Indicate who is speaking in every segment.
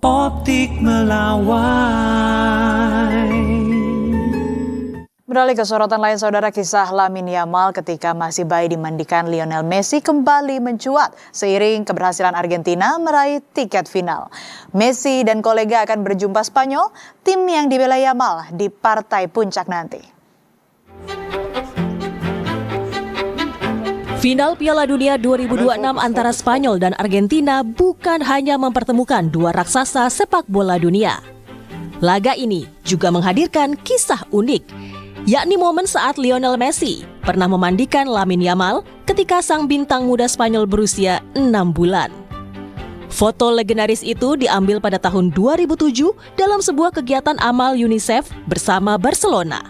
Speaker 1: Optik Melawai.
Speaker 2: Beralih ke sorotan lain, saudara, kisah Lamine Yamal ketika masih bayi dimandikan Lionel Messi kembali mencuat seiring keberhasilan Argentina meraih tiket final. Messi dan kolega akan berjumpa Spanyol, tim yang dibela Yamal di partai puncak nanti.
Speaker 3: Final Piala Dunia 2026 antara Spanyol dan Argentina bukan hanya mempertemukan dua raksasa sepak bola dunia. Laga ini juga menghadirkan kisah unik, yakni momen saat Lionel Messi pernah memandikan Lamine Yamal ketika sang bintang muda Spanyol berusia 6 bulan. Foto legendaris itu diambil pada tahun 2007 dalam sebuah kegiatan amal UNICEF bersama Barcelona.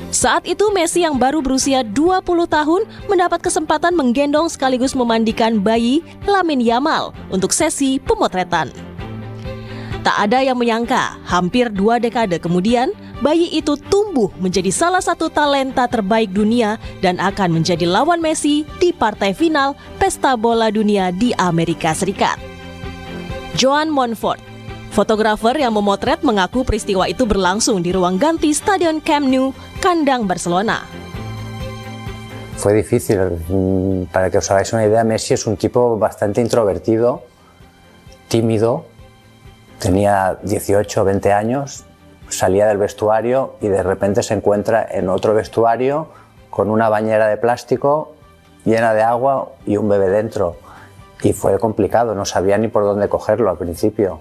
Speaker 3: Saat itu Messi yang baru berusia 20 tahun mendapat kesempatan menggendong sekaligus memandikan bayi Lamine Yamal untuk sesi pemotretan. Tak ada yang menyangka, hampir 2 dekade kemudian, bayi itu tumbuh menjadi salah satu talenta terbaik dunia dan akan menjadi lawan Messi di partai final Pesta Bola Dunia di Amerika Serikat. Joan Monfort, fotografer yang memotret, mengaku peristiwa itu berlangsung di ruang ganti Stadion Camp Nou, kandang Barcelona.
Speaker 4: Fue difícil. Para que os hagáis una idea, Messi es un tipo bastante introvertido, tímido. Tenía 18 o 20 años, salía del vestuario y de repente se encuentra en otro vestuario con una bañera de plástico llena de agua y un bebé dentro. Y fue complicado, no sabía ni por dónde cogerlo al principio.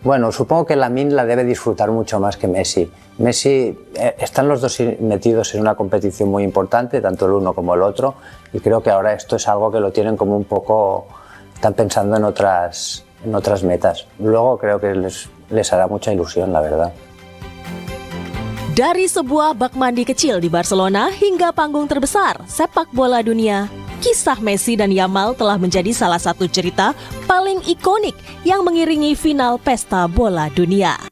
Speaker 4: Bueno, supongo que Lamine la debe disfrutar mucho más que Messi. Messi, están los dos metidos en una competición muy importante, tanto el uno como el otro, y creo que ahora esto es algo que lo tienen como un poco, están pensando en otras metas. Luego creo que les hará mucha ilusión, la verdad.
Speaker 3: Dari sebuah bak mandi kecil di Barcelona hingga panggung terbesar sepak bola dunia, kisah Messi dan Yamal telah menjadi salah satu cerita paling ikonik yang mengiringi final Pesta Bola Dunia.